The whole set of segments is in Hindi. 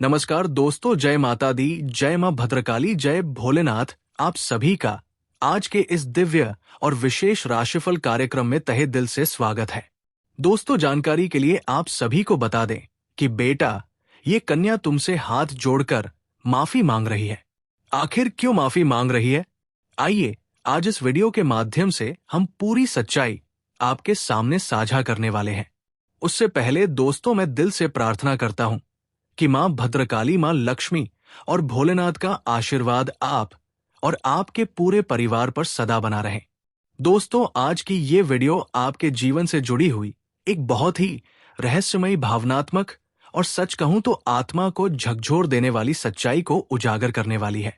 नमस्कार दोस्तों, जय माता दी, जय मां भद्रकाली, जय भोलेनाथ। आप सभी का आज के इस दिव्य और विशेष राशिफल कार्यक्रम में तहे दिल से स्वागत है। दोस्तों, जानकारी के लिए आप सभी को बता दें कि बेटा, ये कन्या तुमसे हाथ जोड़कर माफी मांग रही है। आखिर क्यों माफी मांग रही है? आइए आज इस वीडियो के माध्यम से हम पूरी सच्चाई आपके सामने साझा करने वाले हैं। उससे पहले दोस्तों, मैं दिल से प्रार्थना करता हूं कि मां भद्रकाली, मां लक्ष्मी और भोलेनाथ का आशीर्वाद आप और आपके पूरे परिवार पर सदा बना रहे। दोस्तों, आज की ये वीडियो आपके जीवन से जुड़ी हुई एक बहुत ही रहस्यमयी, भावनात्मक और सच कहूं तो आत्मा को झकझोर देने वाली सच्चाई को उजागर करने वाली है।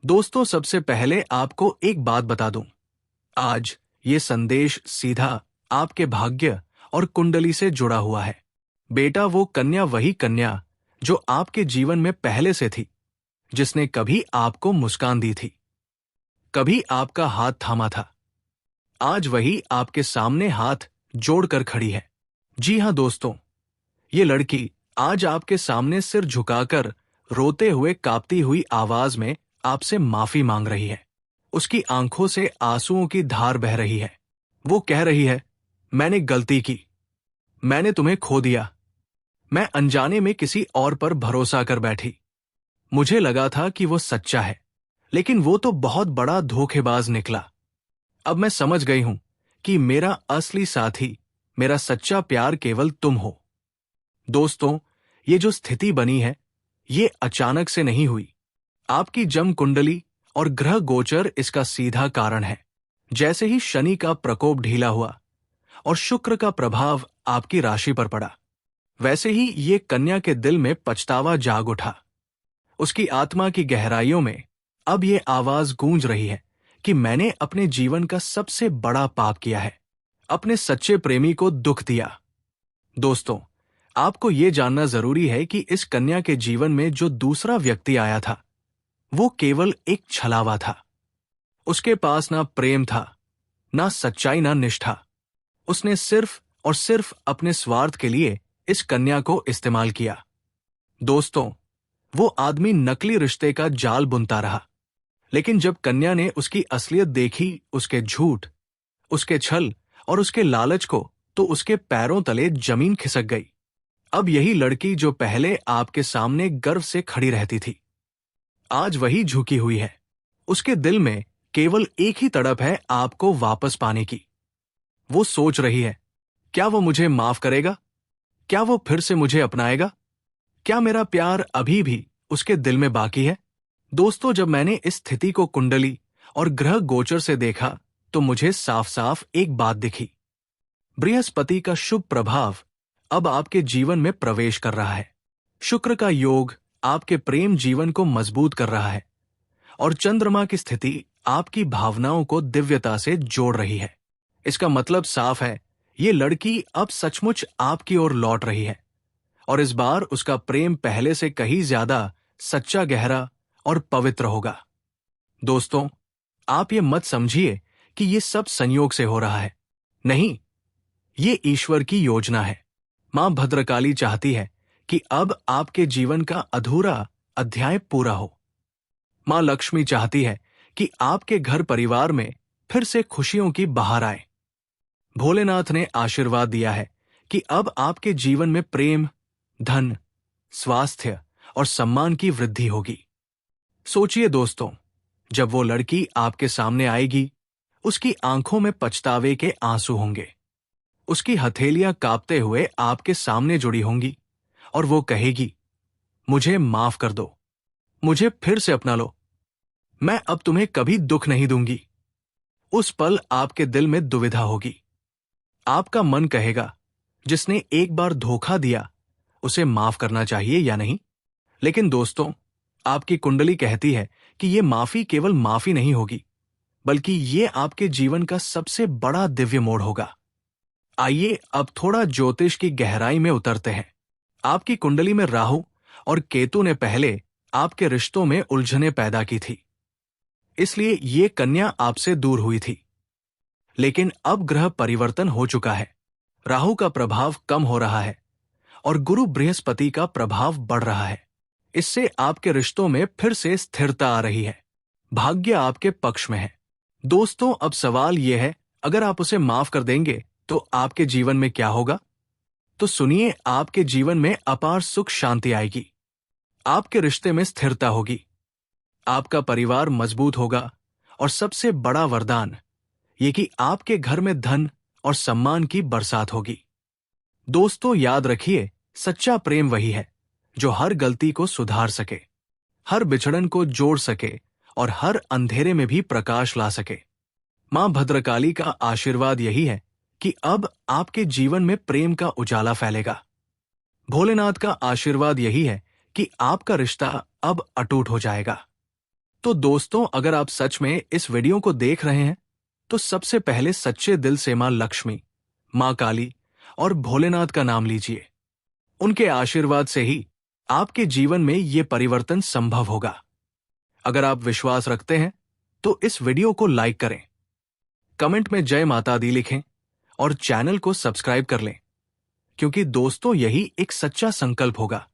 दोस्तों, सबसे पहले आपको एक बात बता दूं, आज ये संदेश सीधा आपके भाग्य और कुंडली से जुड़ा हुआ है। बेटा, वो कन्या वही कन्या जो आपके जीवन में पहले से थी, जिसने कभी आपको मुस्कान दी थी, कभी आपका हाथ थामा था, आज वही आपके सामने हाथ जोड़कर खड़ी है। जी हां दोस्तों, ये लड़की आज आपके सामने सिर झुकाकर रोते हुए, कांपती हुई आवाज में आपसे माफी मांग रही है। उसकी आंखों से आंसुओं की धार बह रही है। वो कह रही है, मैंने गलती की, मैंने तुम्हें खो दिया, मैं अनजाने में किसी और पर भरोसा कर बैठी। मुझे लगा था कि वो सच्चा है, लेकिन वो तो बहुत बड़ा धोखेबाज निकला। अब मैं समझ गई हूं कि मेरा असली साथी, मेरा सच्चा प्यार केवल तुम हो। दोस्तों, ये जो स्थिति बनी है, ये अचानक से नहीं हुई। आपकी जम कुंडली और ग्रह गोचर इसका सीधा कारण है। जैसे ही शनि का प्रकोप ढीला हुआ और शुक्र का प्रभाव आपकी राशि पर पड़ा, वैसे ही ये कन्या के दिल में पछतावा जाग उठा। उसकी आत्मा की गहराइयों में अब ये आवाज गूंज रही है कि मैंने अपने जीवन का सबसे बड़ा पाप किया है, अपने सच्चे प्रेमी को दुख दिया। दोस्तों, आपको ये जानना जरूरी है कि इस कन्या के जीवन में जो दूसरा व्यक्ति आया था, वो केवल एक छलावा था। उसके पास ना प्रेम था, ना सच्चाई, ना निष्ठा। उसने सिर्फ और सिर्फ अपने स्वार्थ के लिए इस कन्या को इस्तेमाल किया। दोस्तों, वो आदमी नकली रिश्ते का जाल बुनता रहा, लेकिन जब कन्या ने उसकी असलियत देखी, उसके झूठ, उसके छल और उसके लालच को, तो उसके पैरों तले जमीन खिसक गई। अब यही लड़की जो पहले आपके सामने गर्व से खड़ी रहती थी, आज वही झुकी हुई है। उसके दिल में केवल एक ही तड़प है, आपको वापस पाने की। वो सोच रही है, क्या वो मुझे माफ करेगा? क्या वो फिर से मुझे अपनाएगा? क्या मेरा प्यार अभी भी उसके दिल में बाकी है? दोस्तों, जब मैंने इस स्थिति को कुंडली और ग्रह गोचर से देखा, तो मुझे साफ साफ एक बात दिखी। बृहस्पति का शुभ प्रभाव अब आपके जीवन में प्रवेश कर रहा है। शुक्र का योग आपके प्रेम जीवन को मजबूत कर रहा है और चंद्रमा की स्थिति आपकी भावनाओं को दिव्यता से जोड़ रही है। इसका मतलब साफ है, ये लड़की अब सचमुच आपकी ओर लौट रही है और इस बार उसका प्रेम पहले से कहीं ज्यादा सच्चा, गहरा और पवित्र होगा। दोस्तों, आप ये मत समझिए कि ये सब संयोग से हो रहा है। नहीं, ये ईश्वर की योजना है। मां भद्रकाली चाहती है कि अब आपके जीवन का अधूरा अध्याय पूरा हो। मां लक्ष्मी चाहती है कि आपके घर परिवार में फिर से खुशियों की बहार आए। भोलेनाथ ने आशीर्वाद दिया है कि अब आपके जीवन में प्रेम, धन, स्वास्थ्य और सम्मान की वृद्धि होगी। सोचिए दोस्तों, जब वो लड़की आपके सामने आएगी, उसकी आंखों में पछतावे के आंसू होंगे। उसकी हथेलियां कांपते हुए आपके सामने जुड़ी होंगी और वो कहेगी, मुझे माफ कर दो, मुझे फिर से अपना लो, मैं अब तुम्हें कभी दुख नहीं दूंगी। उस पल आपके दिल में दुविधा होगी। आपका मन कहेगा, जिसने एक बार धोखा दिया, उसे माफ करना चाहिए या नहीं? लेकिन दोस्तों, आपकी कुंडली कहती है कि यह माफी केवल माफी नहीं होगी, बल्कि ये आपके जीवन का सबसे बड़ा दिव्य मोड़ होगा। आइए अब थोड़ा ज्योतिष की गहराई में उतरते हैं। आपकी कुंडली में राहु और केतु ने पहले आपके रिश्तों में उलझनें पैदा की थी, इसलिए ये कन्या आपसे दूर हुई थी। लेकिन अब ग्रह परिवर्तन हो चुका है। राहु का प्रभाव कम हो रहा है और गुरु बृहस्पति का प्रभाव बढ़ रहा है। इससे आपके रिश्तों में फिर से स्थिरता आ रही है। भाग्य आपके पक्ष में है। दोस्तों, अब सवाल यह है, अगर आप उसे माफ कर देंगे तो आपके जीवन में क्या होगा? तो सुनिए, आपके जीवन में अपार सुख शांति आएगी। आपके रिश्ते में स्थिरता होगी। आपका परिवार मजबूत होगा और सबसे बड़ा वरदान ये कि आपके घर में धन और सम्मान की बरसात होगी। दोस्तों, याद रखिए, सच्चा प्रेम वही है जो हर गलती को सुधार सके, हर बिछड़न को जोड़ सके और हर अंधेरे में भी प्रकाश ला सके। मां भद्रकाली का आशीर्वाद यही है कि अब आपके जीवन में प्रेम का उजाला फैलेगा। भोलेनाथ का आशीर्वाद यही है कि आपका रिश्ता अब अटूट हो जाएगा। तो दोस्तों, अगर आप सच में इस वीडियो को देख रहे हैं तो सबसे पहले सच्चे दिल से मां लक्ष्मी, मां काली और भोलेनाथ का नाम लीजिए। उनके आशीर्वाद से ही आपके जीवन में ये परिवर्तन संभव होगा। अगर आप विश्वास रखते हैं तो इस वीडियो को लाइक करें, कमेंट में जय माता दी लिखें और चैनल को सब्सक्राइब कर लें, क्योंकि दोस्तों यही एक सच्चा संकल्प होगा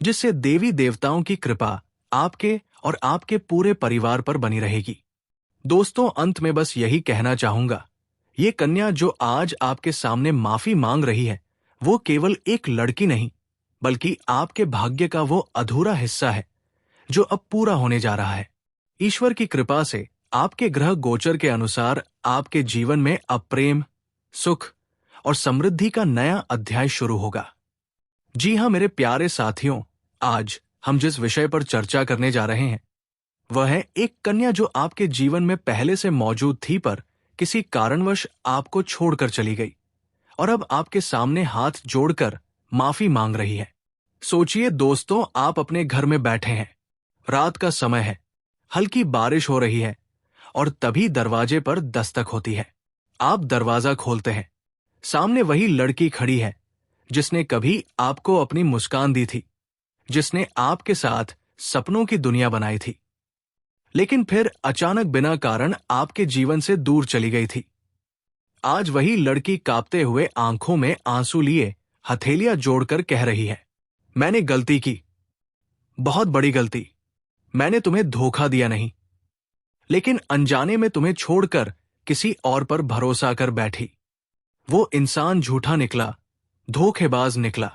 जिससे देवी देवताओं की कृपा आपके और आपके पूरे परिवार पर बनी रहेगी। दोस्तों, अंत में बस यही कहना चाहूंगा, ये कन्या जो आज आपके सामने माफी मांग रही है वो केवल एक लड़की नहीं बल्कि आपके भाग्य का वो अधूरा हिस्सा है जो अब पूरा होने जा रहा है। ईश्वर की कृपा से आपके ग्रह गोचर के अनुसार आपके जीवन में अब प्रेम, सुख और समृद्धि का नया अध्याय शुरू होगा। जी हां मेरे प्यारे साथियों, आज हम जिस विषय पर चर्चा करने जा रहे हैं वह है एक कन्या जो आपके जीवन में पहले से मौजूद थी पर किसी कारणवश आपको छोड़कर चली गई और अब आपके सामने हाथ जोड़कर माफी मांग रही है। सोचिए दोस्तों, आप अपने घर में बैठे हैं, रात का समय है, हल्की बारिश हो रही है और तभी दरवाजे पर दस्तक होती है। आप दरवाजा खोलते हैं। सामने वही लड़की खड़ी है जिसने कभी आपको अपनी मुस्कान दी थी, जिसने आपके साथ सपनों की दुनिया बनाई थी, लेकिन फिर अचानक बिना कारण आपके जीवन से दूर चली गई थी। आज वही लड़की कांपते हुए आंखों में आंसू लिए हथेलियां जोड़कर कह रही है, मैंने गलती की, बहुत बड़ी गलती। मैंने तुम्हें धोखा दिया नहीं, लेकिन अनजाने में तुम्हें छोड़कर किसी और पर भरोसा कर बैठी। वो इंसान झूठा निकला, धोखेबाज निकला।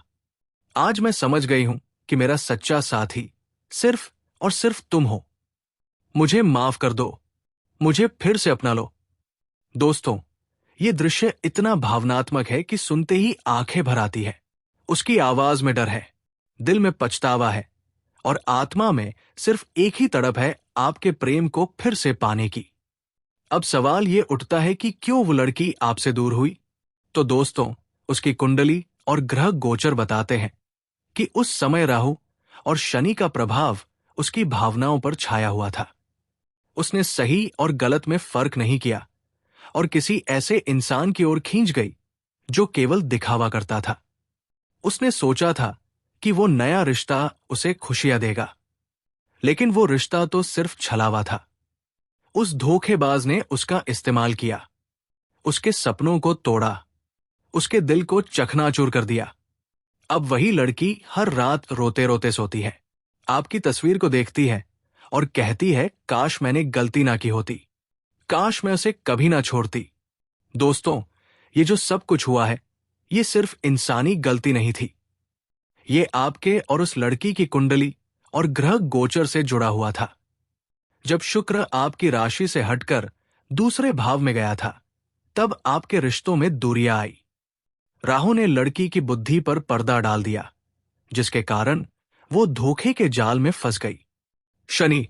आज मैं समझ गई हूं कि मेरा सच्चा साथी सिर्फ और सिर्फ तुम हो। मुझे माफ कर दो, मुझे फिर से अपना लो। दोस्तों, ये दृश्य इतना भावनात्मक है कि सुनते ही आंखें भर आती है। उसकी आवाज में डर है, दिल में पछतावा है और आत्मा में सिर्फ एक ही तड़प है आपके प्रेम को फिर से पाने की। अब सवाल ये उठता है कि क्यों वो लड़की आपसे दूर हुई? तो दोस्तों, उसकी कुंडली और ग्रह गोचर बताते हैं कि उस समय राहु और शनि का प्रभाव उसकी भावनाओं पर छाया हुआ था। उसने सही और गलत में फर्क नहीं किया और किसी ऐसे इंसान की ओर खींच गई जो केवल दिखावा करता था। उसने सोचा था कि वो नया रिश्ता उसे खुशियां देगा, लेकिन वो रिश्ता तो सिर्फ छलावा था। उस धोखेबाज ने उसका इस्तेमाल किया, उसके सपनों को तोड़ा, उसके दिल को चकनाचूर कर दिया। अब वही लड़की हर रात रोते रोते सोती है, आपकी तस्वीर को देखती है और कहती है, काश मैंने गलती ना की होती, काश मैं उसे कभी ना छोड़ती। दोस्तों, ये जो सब कुछ हुआ है ये सिर्फ इंसानी गलती नहीं थी, ये आपके और उस लड़की की कुंडली और ग्रह गोचर से जुड़ा हुआ था। जब शुक्र आपकी राशि से हटकर दूसरे भाव में गया था तब आपके रिश्तों में दूरियां आई। राहु ने लड़की की बुद्धि पर पर्दा डाल दिया, जिसके कारण वो धोखे के जाल में फंस गई। शनि